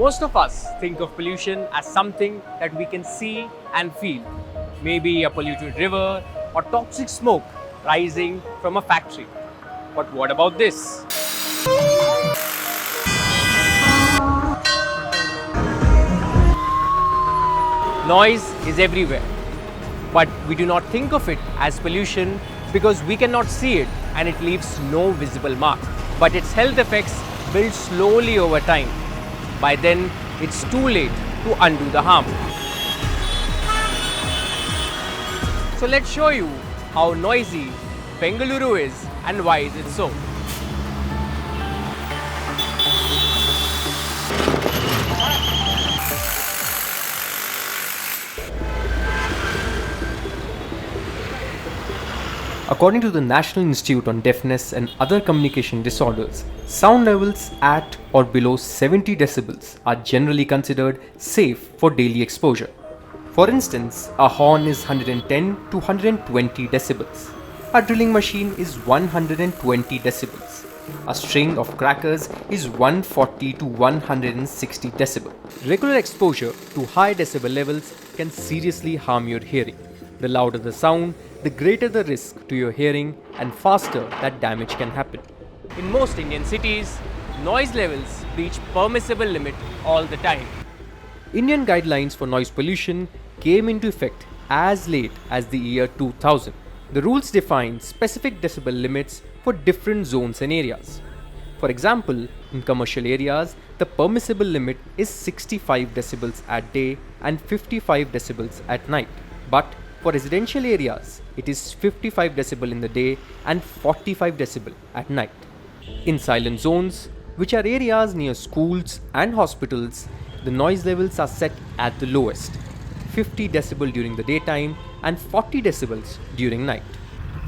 Most of us think of pollution as something that we can see and feel. Maybe a polluted river or toxic smoke rising from a factory. But what about this? Noise is everywhere, but we do not think of it as pollution because we cannot see it and it leaves no visible mark. But its health effects build slowly over time. By then, it's too late to undo the harm. So let's show you how noisy Bengaluru is and why is it so. According to the National Institute on Deafness and Other Communication Disorders, sound levels at or below 70 decibels are generally considered safe for daily exposure. For instance, a horn is 110 to 120 decibels. A drilling machine is 120 decibels. A string of crackers is 140 to 160 decibels. Regular exposure to high decibel levels can seriously harm your hearing. The louder the sound, the greater the risk to your hearing and faster that damage can happen. In most Indian cities, noise levels reach permissible limit all the time. Indian guidelines for noise pollution came into effect as late as the year 2000. The rules define specific decibel limits for different zones and areas. For example, in commercial areas, the permissible limit is 65 decibels at day and 55 decibels at night. But for residential areas, it is 55 decibel in the day and 45 decibel at night. In silent zones, which are areas near schools and hospitals, the noise levels are set at the lowest, 50 decibel during the daytime and 40 decibels during night.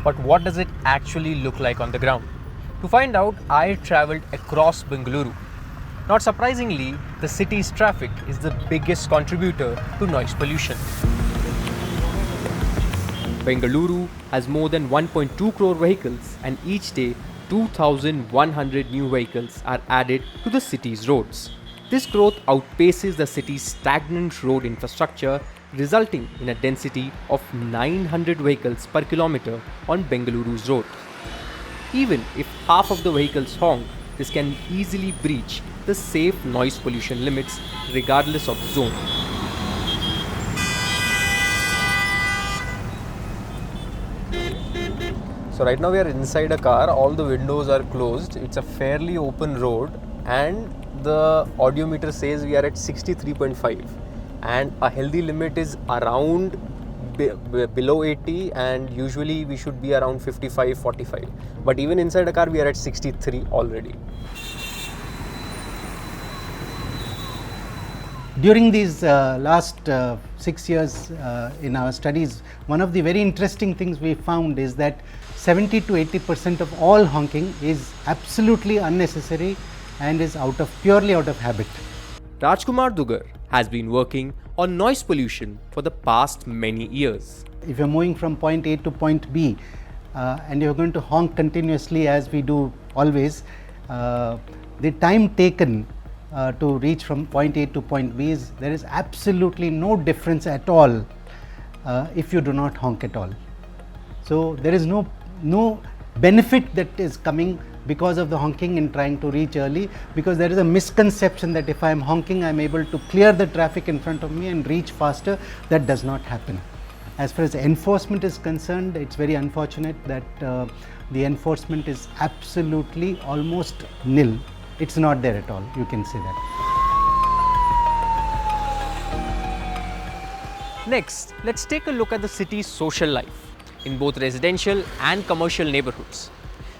But what does it actually look like on the ground? To find out, I travelled across Bengaluru. Not surprisingly, the city's traffic is the biggest contributor to noise pollution. Bengaluru has more than 1.2 crore vehicles and each day 2,100 new vehicles are added to the city's roads. This growth outpaces the city's stagnant road infrastructure, resulting in a density of 900 vehicles per kilometer on Bengaluru's road. Even if half of the vehicles honk, this can easily breach the safe noise pollution limits regardless of zone. So right now we are inside a car, all the windows are closed, it's a fairly open road and the audiometer says we are at 63.5 and a healthy limit is around below 80 and usually we should be around 55-45. But even inside a car we are at 63 already. During these last 6 years in our studies, one of the very interesting things we found is that 70 to 80% of all honking is absolutely unnecessary and is purely out of habit. Rajkumar Dugar has been working on noise pollution for the past many years. If you're moving from point A to point B and you're going to honk continuously as we do always, the time taken to reach from point A to point B there is absolutely no difference at all if you do not honk at all. So there is no benefit that is coming because of the honking in trying to reach early, because there is a misconception that if I am honking I am able to clear the traffic in front of me and reach faster. That does not happen. As far as enforcement is concerned, it's very unfortunate that the enforcement is absolutely almost nil. It's not there at all, you can say that. Next, let's take a look at the city's social life in both residential and commercial neighbourhoods.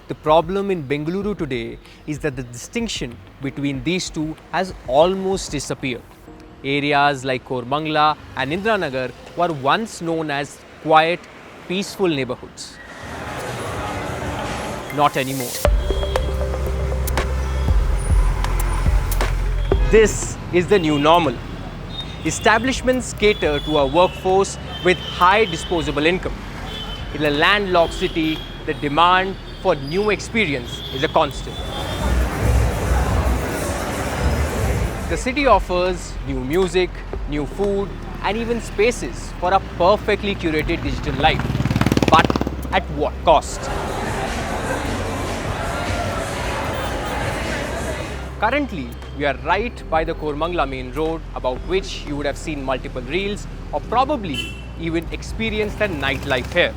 The problem in Bengaluru today is that the distinction between these two has almost disappeared. Areas like Koramangala and Indiranagar were once known as quiet, peaceful neighbourhoods. Not anymore. This is the new normal. Establishments cater to a workforce with high disposable income. In a landlocked city, the demand for new experience is a constant. The city offers new music, new food, and even spaces for a perfectly curated digital life. But at what cost? Currently, we are right by the Koramangala main road, about which you would have seen multiple reels or probably even experienced the nightlife here.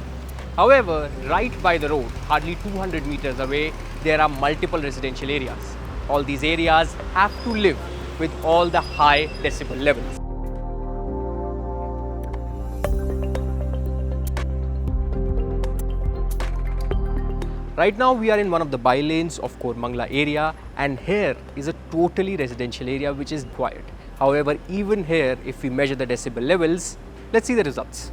However, right by the road, hardly 200 meters away, there are multiple residential areas. All these areas have to live with all the high decibel levels. Right now we are in one of the bylanes of Koramangala area, and here is a totally residential area which is quiet. However, even here, if we measure the decibel levels, let's see the results.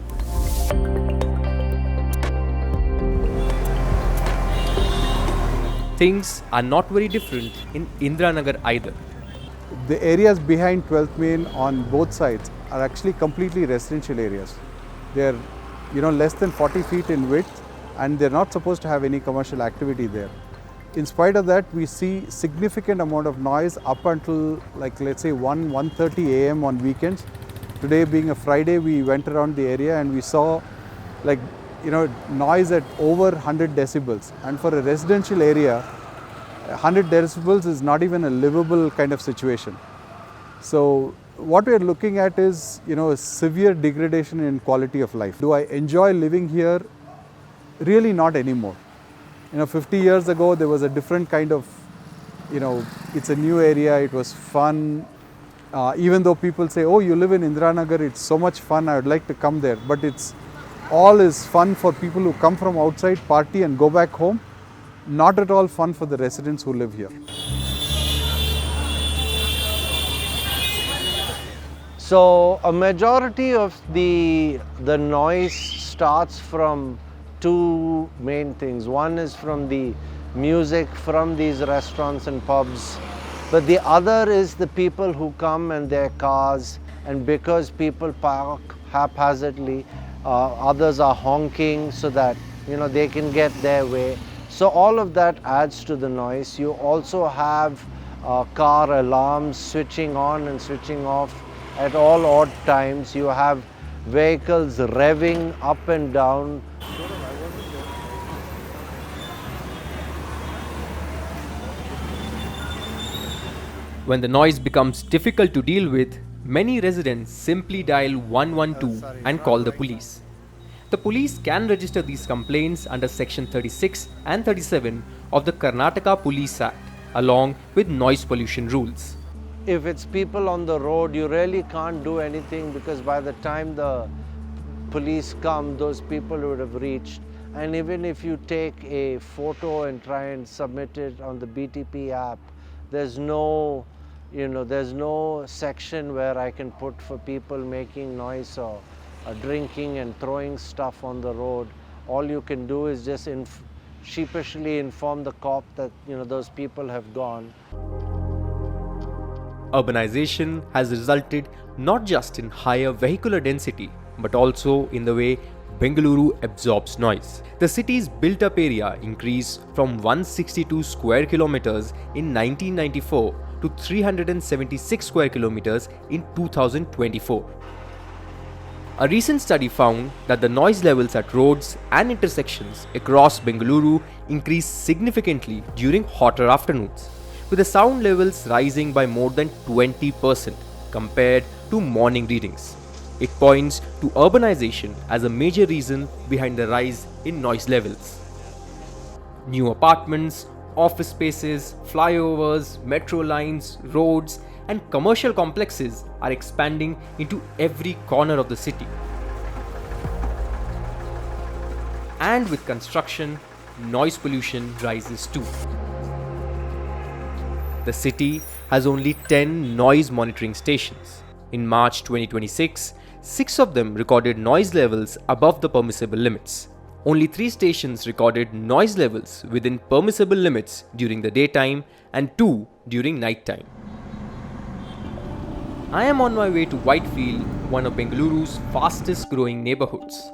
Things are not very different in Indiranagar either. The areas behind 12th Main on both sides are actually completely residential areas. They're less than 40 feet in width, and they're not supposed to have any commercial activity there. In spite of that, we see significant amount of noise up until let's say 1:30 a.m. on weekends. Today being a Friday, we went around the area and we saw noise at over 100 decibels, and for a residential area 100 decibels is not even a livable kind of situation. So what we are looking at is a severe degradation in quality of life. Do I enjoy living here? Really not anymore. 50 years ago there was a different kind of, it's a new area, it was fun. Even though people say, oh, you live in Indiranagar, it's so much fun, I would like to come there. But it's all is fun for people who come from outside, party and go back home. Not at all fun for the residents who live here. So a majority of the noise starts from two main things. One is from the music from these restaurants and pubs, but the other is the people who come and their cars, and because people park haphazardly, others are honking so that they can get their way. So all of that adds to the noise. You also have car alarms switching on and switching off at all odd times. You have vehicles revving up and down. When the noise becomes difficult to deal with, many residents simply dial 112 and call the police. The police can register these complaints under Section 36 and 37 of the Karnataka Police Act, along with noise pollution rules. If it's people on the road, you really can't do anything, because by the time the police come, those people would have reached. And even if you take a photo and try and submit it on the BTP app, there's no section where I can put for people making noise or drinking and throwing stuff on the road. All you can do is just sheepishly inform the cop that those people have gone. Urbanization has resulted not just in higher vehicular density, but also in the way Bengaluru absorbs noise. The city's built-up area increased from 162 square kilometers in 1994 to 376 square kilometers in 2024. A recent study found that the noise levels at roads and intersections across Bengaluru increased significantly during hotter afternoons, with the sound levels rising by more than 20% compared to morning readings. It points to urbanization as a major reason behind the rise in noise levels. New apartments, office spaces, flyovers, metro lines, roads, and commercial complexes are expanding into every corner of the city. And with construction, noise pollution rises too. The city has only 10 noise monitoring stations. In March 2026, 6 of them recorded noise levels above the permissible limits. Only 3 stations recorded noise levels within permissible limits during the daytime and 2 during nighttime. I am on my way to Whitefield, one of Bengaluru's fastest growing neighbourhoods.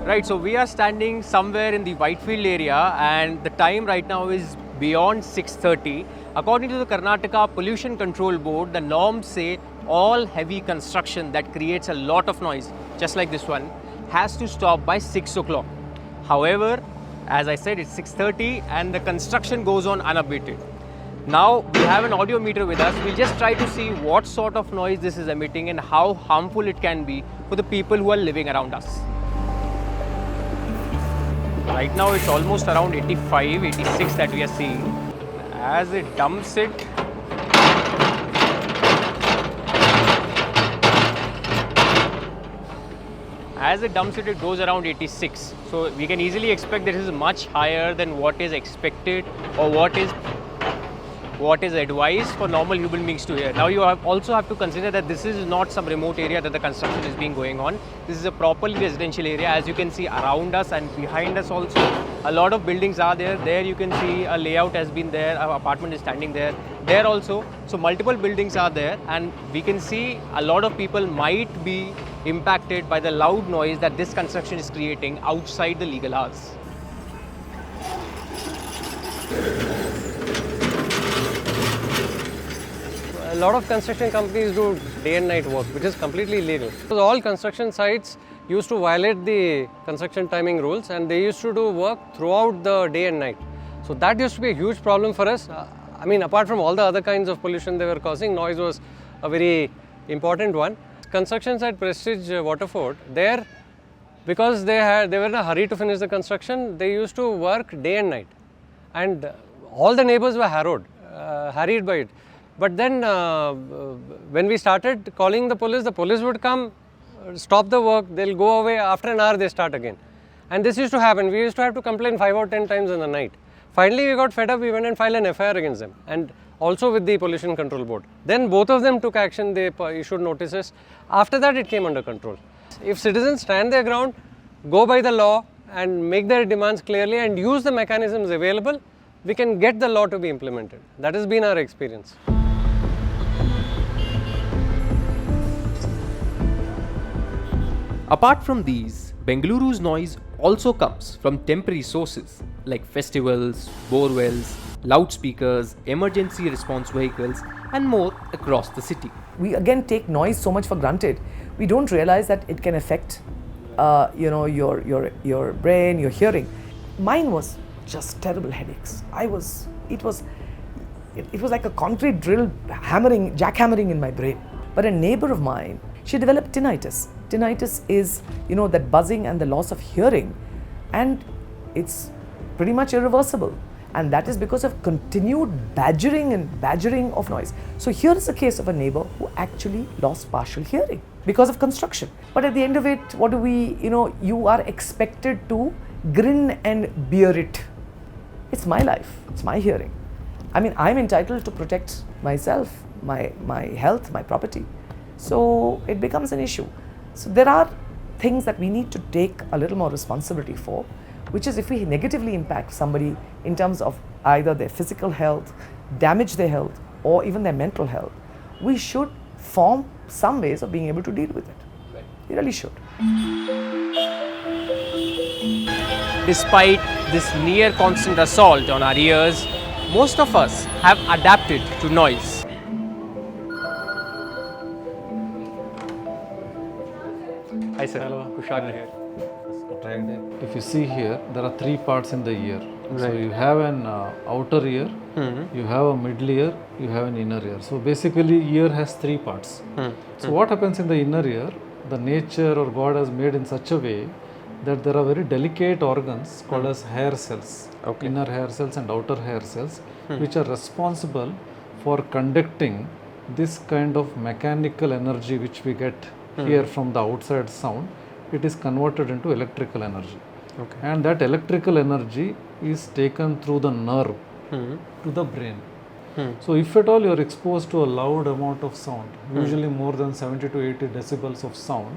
Right, so we are standing somewhere in the Whitefield area, and the time right now is beyond 6:30. According to the Karnataka Pollution Control Board, the norms say all heavy construction that creates a lot of noise, just like this one, has to stop by 6 o'clock. However, as I said, it's 6:30 and the construction goes on unabated. Now we have an audio meter with us. We'll just try to see what sort of noise this is emitting and how harmful it can be for the people who are living around us. Right now it's almost around 85, 86 that we are seeing. As it dumps it, it goes around 86. So we can easily expect that this is much higher than what is expected or what is advised for normal human beings to hear. Now you also have to consider that this is not some remote area that the construction is being going on. This is a properly residential area. As you can see around us and behind us also, a lot of buildings are there. There you can see a layout has been there, an apartment is standing there. There also, so multiple buildings are there, and we can see a lot of people might be impacted by the loud noise that this construction is creating outside the legal hours. A lot of construction companies do day and night work, which is completely illegal. All construction sites used to violate the construction timing rules, and they used to do work throughout the day and night. So that used to be a huge problem for us. I mean, apart from all the other kinds of pollution they were causing, noise was a very important one. Constructions at Prestige Waterford, there, because they were in a hurry to finish the construction, they used to work day and night, and all the neighbors were harried by it. But then when we started calling the police would come, stop the work, they'll go away, after an hour they start again. And this used to happen. We used to have to complain 5 or 10 times in the night. Finally we got fed up, we went and filed an FIR against them, and also with the Pollution Control Board. Then both of them took action, they issued notices. After that it came under control. If citizens stand their ground, go by the law and make their demands clearly and use the mechanisms available, we can get the law to be implemented. That has been our experience. Apart from these, Bengaluru's noise also comes from temporary sources like festivals, borewells, loudspeakers, emergency response vehicles, and more across the city. We again take noise so much for granted. We don't realize that it can affect, your brain, your hearing. Mine was just terrible headaches. It was like a concrete drill jackhammering in my brain. But a neighbor of mine, she developed tinnitus. Tinnitus is, that buzzing and the loss of hearing, and it's pretty much irreversible. And that is because of continued badgering of noise. So here is a case of a neighbor who actually lost partial hearing because of construction. But at the end of it, what do we, you are expected to grin and bear it. It's my life, it's my hearing. I mean, I'm entitled to protect myself, my health, my property. So it becomes an issue. So there are things that we need to take a little more responsibility for, which is if we negatively impact somebody in terms of either their physical health, damage their health, or even their mental health, we should form some ways of being able to deal with it. Right. We really should. Despite this near constant assault on our ears, most of us have adapted to noise. Hi sir, hello, Kushagra here. If you see here, there are 3 parts in the ear. Right. So you have an outer ear, you have a middle ear, you have an inner ear. So basically ear has 3 parts. So what happens in the inner ear, the nature or God has made in such a way that there are very delicate organs called as hair cells, inner hair cells and outer hair cells, which are responsible for conducting this kind of mechanical energy which we get here from the outside sound. It is converted into electrical energy. And that electrical energy is taken through the nerve to the brain. So if at all you are exposed to a loud amount of sound, usually more than 70 to 80 decibels of sound,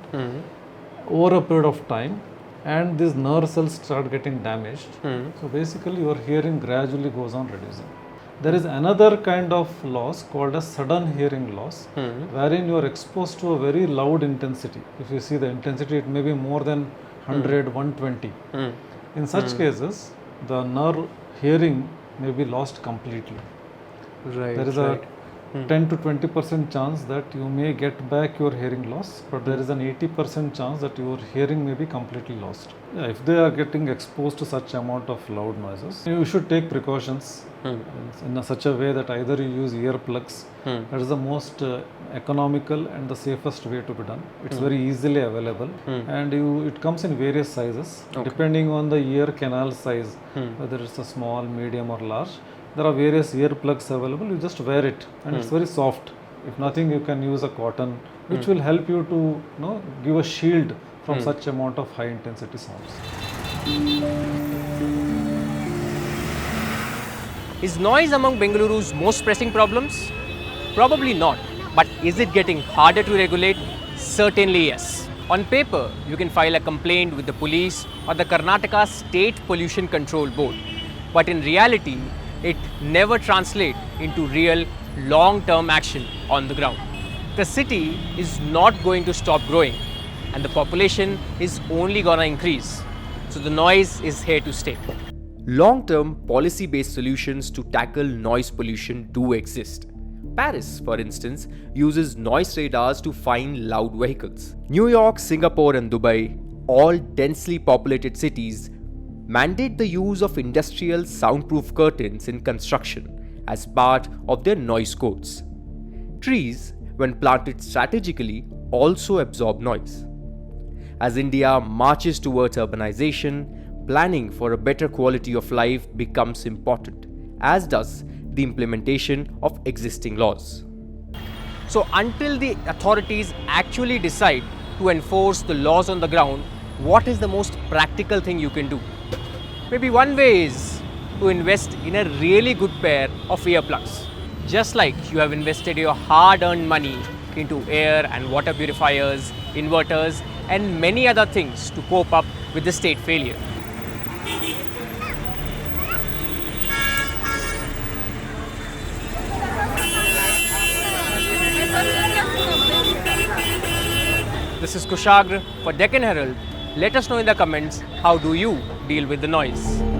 over a period of time, and these nerve cells start getting damaged, so basically your hearing gradually goes on reducing. There is another kind of loss called as sudden hearing loss, wherein you are exposed to a very loud intensity. If you see the intensity, it may be more than 100, 120. In such cases, the nerve hearing may be lost completely. Right. There is a 10 to 20% chance that you may get back your hearing loss, but there is an 80% chance that your hearing may be completely lost. Yeah, if they are getting exposed to such amount of loud noises, you should take precautions in such a way that either you use earplugs. That is the most economical and the safest way to be done. It's very easily available, and it comes in various sizes depending on the ear canal size, whether it's a small, medium or large. There are various earplugs available. You just wear it, and it's very soft. If nothing, you can use a cotton, which will help you to give a shield from such amount of high intensity sounds. Is noise among Bengaluru's most pressing problems? Probably not. But is it getting harder to regulate? Certainly yes. On paper, you can file a complaint with the police or the Karnataka State Pollution Control Board. But in reality, it never translates into real long-term action on the ground. The city is not going to stop growing, and the population is only gonna increase. So the noise is here to stay. Long-term policy-based solutions to tackle noise pollution do exist. Paris, for instance, uses noise radars to find loud vehicles. New York, Singapore and Dubai, all densely populated cities, mandate the use of industrial soundproof curtains in construction as part of their noise codes. Trees, when planted strategically, also absorb noise. As India marches towards urbanization, planning for a better quality of life becomes important, as does the implementation of existing laws. So until the authorities actually decide to enforce the laws on the ground, what is the most practical thing you can do? Maybe one way is to invest in a really good pair of earplugs. Just like you have invested your hard-earned money into air and water purifiers, inverters and many other things to cope up with the state failure. This is Kushagra for Deccan Herald. Let us know in the comments, how do you deal with the noise?